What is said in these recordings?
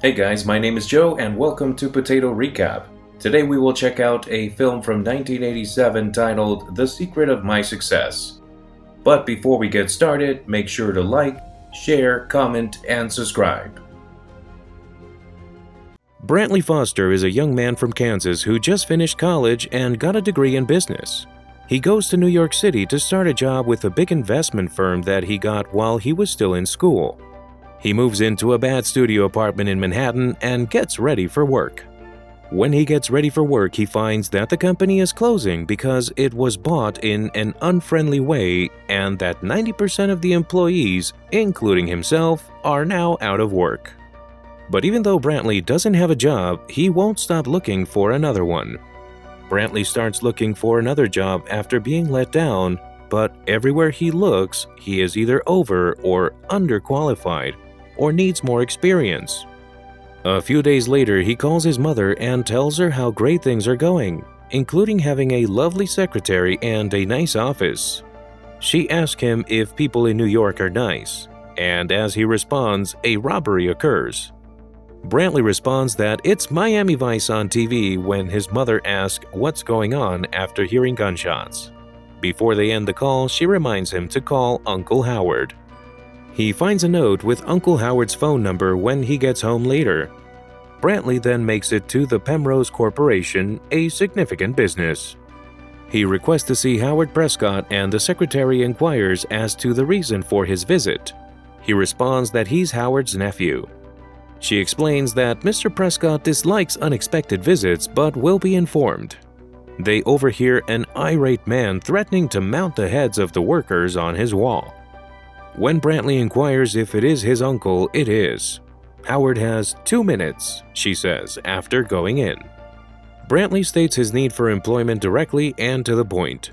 Hey guys, my name is Joe and welcome to Potato Recap. Today we will check out a film from 1987 titled The Secret of My Success. But before we get started, make sure to like, share, comment, and subscribe. Brantley Foster is a young man from Kansas who just finished college and got a degree in business. He goes to New York City to start a job with a big investment firm that he got while he was still in school. He moves into a bad studio apartment in Manhattan and gets ready for work. When he gets ready for work, he finds that the company is closing because it was bought in an unfriendly way and that 90% of the employees, including himself, are now out of work. But even though Brantley doesn't have a job, he won't stop looking for another one. Brantley starts looking for another job after being let down, but everywhere he looks, he is either over or underqualified, or needs more experience. A few days later, he calls his mother and tells her how great things are going, including having a lovely secretary and a nice office. She asks him if people in New York are nice, and as he responds, a robbery occurs. Brantley responds that it's Miami Vice on TV when his mother asks what's going on after hearing gunshots. Before they end the call, she reminds him to call Uncle Howard. He finds a note with Uncle Howard's phone number when he gets home later. Brantley then makes it to the Penrose Corporation, a significant business. He requests to see Howard Prescott and the secretary inquires as to the reason for his visit. He responds that he's Howard's nephew. She explains that Mr. Prescott dislikes unexpected visits but will be informed. They overhear an irate man threatening to mount the heads of the workers on his wall. When Brantley inquires if it is his uncle, it is. Howard has 2 minutes, she says, after going in. Brantley states his need for employment directly and to the point.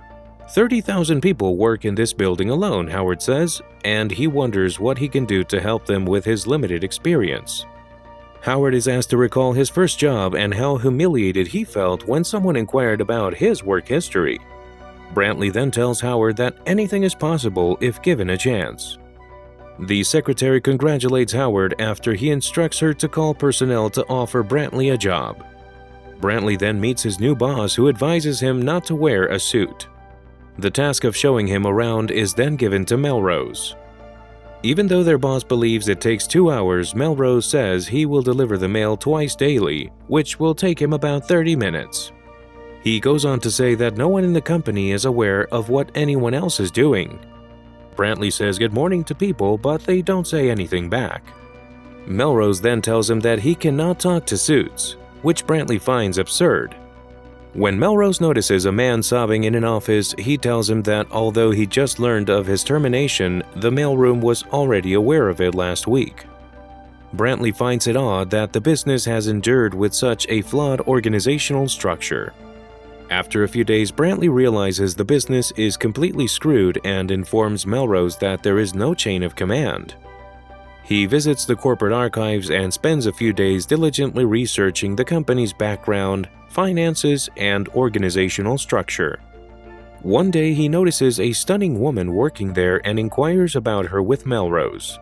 30,000 people work in this building alone, Howard says, and he wonders what he can do to help them with his limited experience. Howard is asked to recall his first job and how humiliated he felt when someone inquired about his work history. Brantley then tells Howard that anything is possible if given a chance. The secretary congratulates Howard after he instructs her to call personnel to offer Brantley a job. Brantley then meets his new boss who advises him not to wear a suit. The task of showing him around is then given to Melrose. Even though their boss believes it takes 2 hours, Melrose says he will deliver the mail twice daily, which will take him about 30 minutes. He goes on to say that no one in the company is aware of what anyone else is doing. Brantley says good morning to people, but they don't say anything back. Melrose then tells him that he cannot talk to suits, which Brantley finds absurd. When Melrose notices a man sobbing in an office, he tells him that although he just learned of his termination, the mailroom was already aware of it last week. Brantley finds it odd that the business has endured with such a flawed organizational structure. After a few days, Brantley realizes the business is completely screwed and informs Melrose that there is no chain of command. He visits the corporate archives and spends a few days diligently researching the company's background, finances, and organizational structure. One day, he notices a stunning woman working there and inquires about her with Melrose.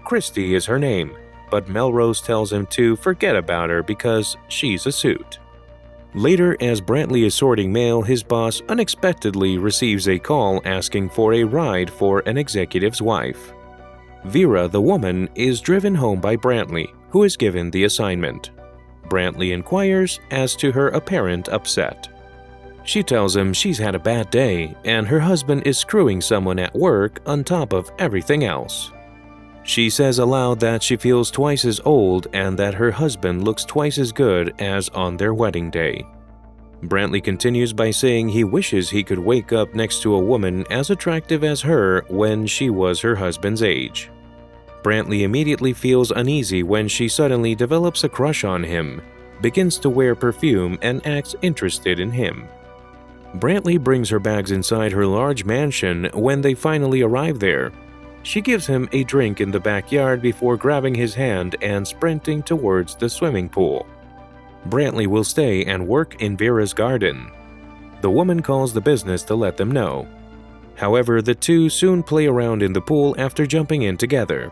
Christy is her name, but Melrose tells him to forget about her because she's a suit. Later, as Brantley is sorting mail, his boss unexpectedly receives a call asking for a ride for an executive's wife. Vera, the woman, is driven home by Brantley, who is given the assignment. Brantley inquires as to her apparent upset. She tells him she's had a bad day and her husband is screwing someone at work on top of everything else. She says aloud that she feels twice as old and that her husband looks twice as good as on their wedding day. Brantley continues by saying he wishes he could wake up next to a woman as attractive as her when she was her husband's age. Brantley immediately feels uneasy when she suddenly develops a crush on him, begins to wear perfume, and acts interested in him. Brantley brings her bags inside her large mansion when they finally arrive there. She gives him a drink in the backyard before grabbing his hand and sprinting towards the swimming pool. Brantley will stay and work in Vera's garden. The woman calls the business to let them know. However, the two soon play around in the pool after jumping in together.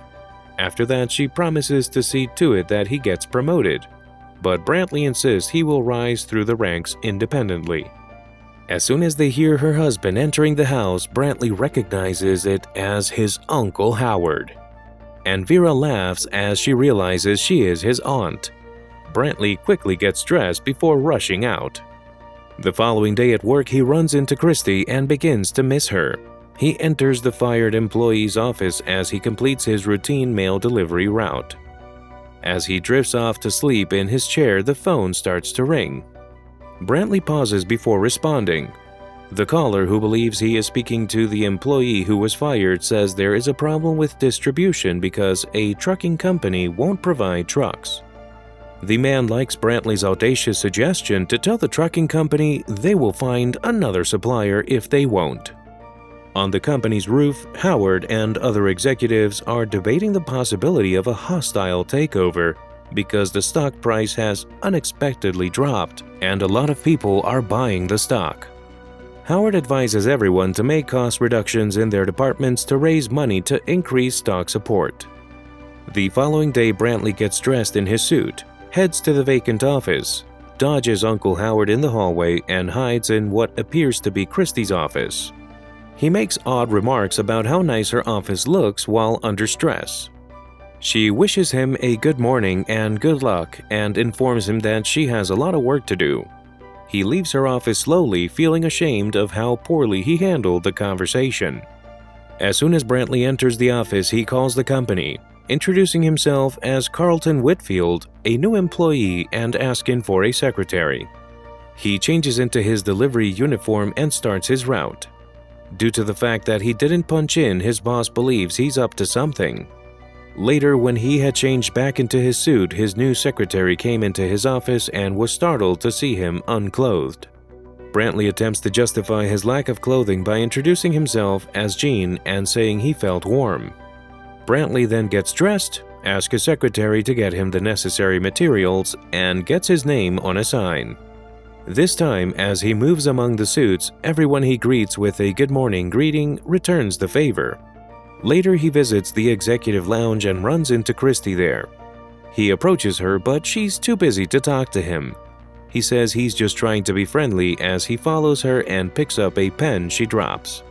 After that, she promises to see to it that he gets promoted, but Brantley insists he will rise through the ranks independently. As soon as they hear her husband entering the house, Brantley recognizes it as his Uncle Howard. And Vera laughs as she realizes she is his aunt. Brantley quickly gets dressed before rushing out. The following day at work, he runs into Christy and begins to miss her. He enters the fired employee's office as he completes his routine mail delivery route. As he drifts off to sleep in his chair, the phone starts to ring. Brantley pauses before responding. The caller, who believes he is speaking to the employee who was fired, says there is a problem with distribution because a trucking company won't provide trucks. The man likes Brantley's audacious suggestion to tell the trucking company they will find another supplier if they won't. On the company's roof, Howard and other executives are debating the possibility of a hostile takeover because the stock price has unexpectedly dropped and a lot of people are buying the stock. Howard advises everyone to make cost reductions in their departments to raise money to increase stock support. The following day, Brantley gets dressed in his suit, heads to the vacant office, dodges Uncle Howard in the hallway, and hides in what appears to be Christie's office. He makes odd remarks about how nice her office looks while under stress. She wishes him a good morning and good luck and informs him that she has a lot of work to do. He leaves her office slowly, feeling ashamed of how poorly he handled the conversation. As soon as Brantley enters the office, he calls the company, introducing himself as Carlton Whitfield, a new employee, and asking for a secretary. He changes into his delivery uniform and starts his route. Due to the fact that he didn't punch in, his boss believes he's up to something. Later, when he had changed back into his suit, his new secretary came into his office and was startled to see him unclothed. Brantley attempts to justify his lack of clothing by introducing himself as Gene and saying he felt warm. Brantley then gets dressed, asks his secretary to get him the necessary materials, and gets his name on a sign. This time, as he moves among the suits, everyone he greets with a good morning greeting returns the favor. Later, he visits the executive lounge and runs into Christy there. He approaches her, but she's too busy to talk to him. He says he's just trying to be friendly as he follows her and picks up a pen she drops.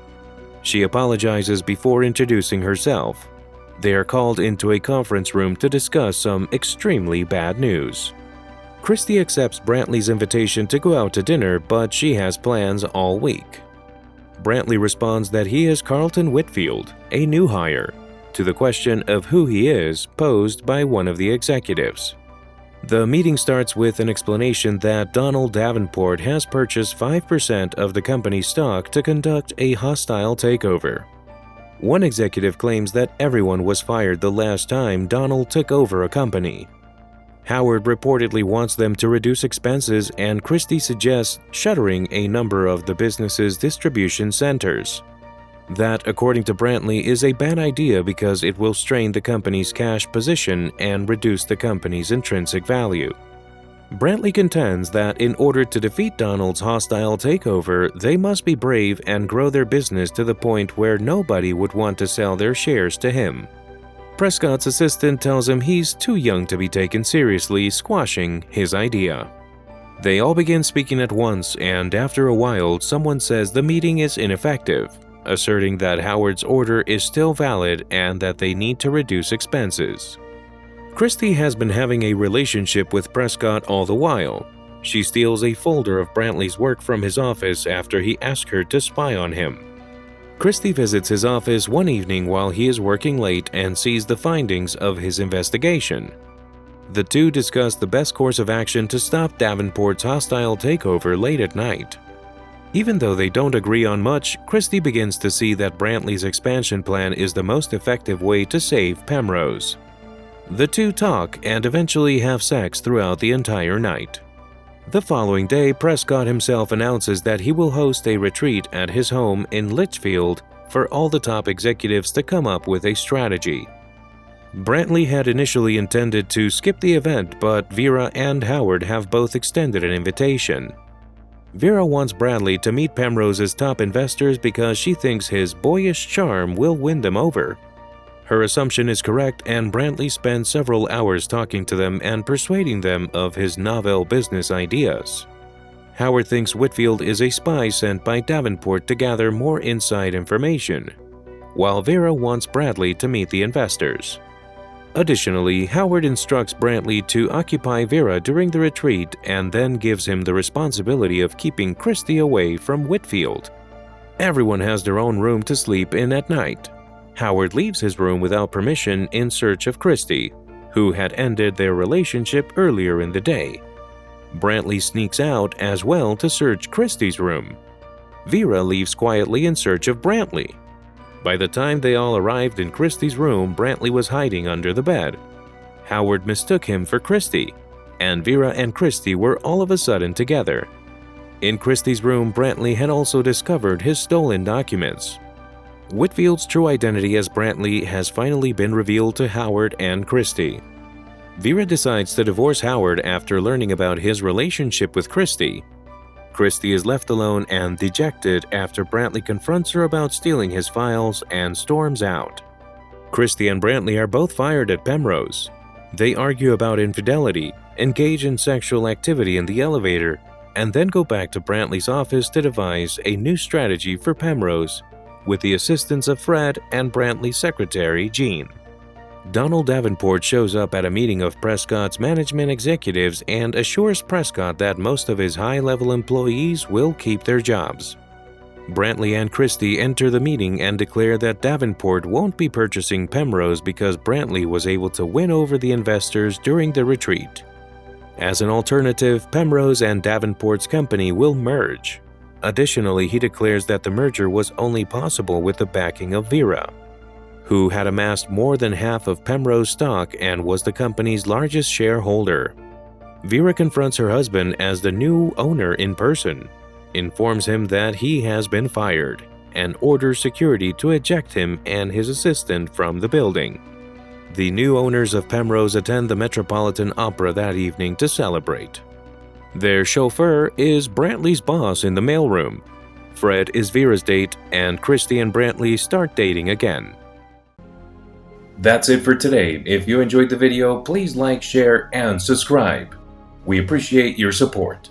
She apologizes before introducing herself. They are called into a conference room to discuss some extremely bad news. Christy accepts Brantley's invitation to go out to dinner, but she has plans all week. Brantley responds that he is Carlton Whitfield, a new hire, to the question of who he is posed by one of the executives. The meeting starts with an explanation that Donald Davenport has purchased 5% of the company's stock to conduct a hostile takeover. One executive claims that everyone was fired the last time Donald took over a company. Howard reportedly wants them to reduce expenses, and Christie suggests shuttering a number of the business's distribution centers. That, according to Brantley, is a bad idea because it will strain the company's cash position and reduce the company's intrinsic value. Brantley contends that in order to defeat Donald's hostile takeover, they must be brave and grow their business to the point where nobody would want to sell their shares to him. Prescott's assistant tells him he's too young to be taken seriously, squashing his idea. They all begin speaking at once, and after a while, someone says the meeting is ineffective, asserting that Howard's order is still valid and that they need to reduce expenses. Christie has been having a relationship with Prescott all the while. She steals a folder of Brantley's work from his office after he asked her to spy on him. Christie visits his office one evening while he is working late and sees the findings of his investigation. The two discuss the best course of action to stop Davenport's hostile takeover late at night. Even though they don't agree on much, Christie begins to see that Brantley's expansion plan is the most effective way to save Pemrose. The two talk and eventually have sex throughout the entire night. The following day, Prescott himself announces that he will host a retreat at his home in Litchfield for all the top executives to come up with a strategy. Brantley had initially intended to skip the event, but Vera and Howard have both extended an invitation. Vera wants Brantley to meet Pemrose's top investors because she thinks his boyish charm will win them over. Her assumption is correct, and Brantley spends several hours talking to them and persuading them of his novel business ideas. Howard thinks Whitfield is a spy sent by Davenport to gather more inside information, while Vera wants Bradley to meet the investors. Additionally, Howard instructs Brantley to occupy Vera during the retreat and then gives him the responsibility of keeping Christie away from Whitfield. Everyone has their own room to sleep in at night. Howard leaves his room without permission in search of Christie, who had ended their relationship earlier in the day. Brantley sneaks out as well to search Christie's room. Vera leaves quietly in search of Brantley. By the time they all arrived in Christie's room, Brantley was hiding under the bed. Howard mistook him for Christie, and Vera and Christie were all of a sudden together. In Christie's room, Brantley had also discovered his stolen documents. Whitfield's true identity as Brantley has finally been revealed to Howard and Christie. Vera decides to divorce Howard after learning about his relationship with Christie. Christie is left alone and dejected after Brantley confronts her about stealing his files and storms out. Christie and Brantley are both fired at Penrose. They argue about infidelity, engage in sexual activity in the elevator, and then go back to Brantley's office to devise a new strategy for Penrose, with the assistance of Fred and Brantley's secretary, Jean. Donald Davenport shows up at a meeting of Prescott's management executives and assures Prescott that most of his high-level employees will keep their jobs. Brantley and Christie enter the meeting and declare that Davenport won't be purchasing Penrose because Brantley was able to win over the investors during the retreat. As an alternative, Penrose and Davenport's company will merge. Additionally, he declares that the merger was only possible with the backing of Vera, who had amassed more than half of Penrose stock and was the company's largest shareholder. Vera confronts her husband as the new owner in person, informs him that he has been fired, and orders security to eject him and his assistant from the building. The new owners of Penrose attend the Metropolitan Opera that evening to celebrate. Their chauffeur is Brantley's boss in the mailroom. Fred is Vera's date, and Christie and Brantley start dating again. That's it for today. If you enjoyed the video, please like, share, and subscribe. We appreciate your support.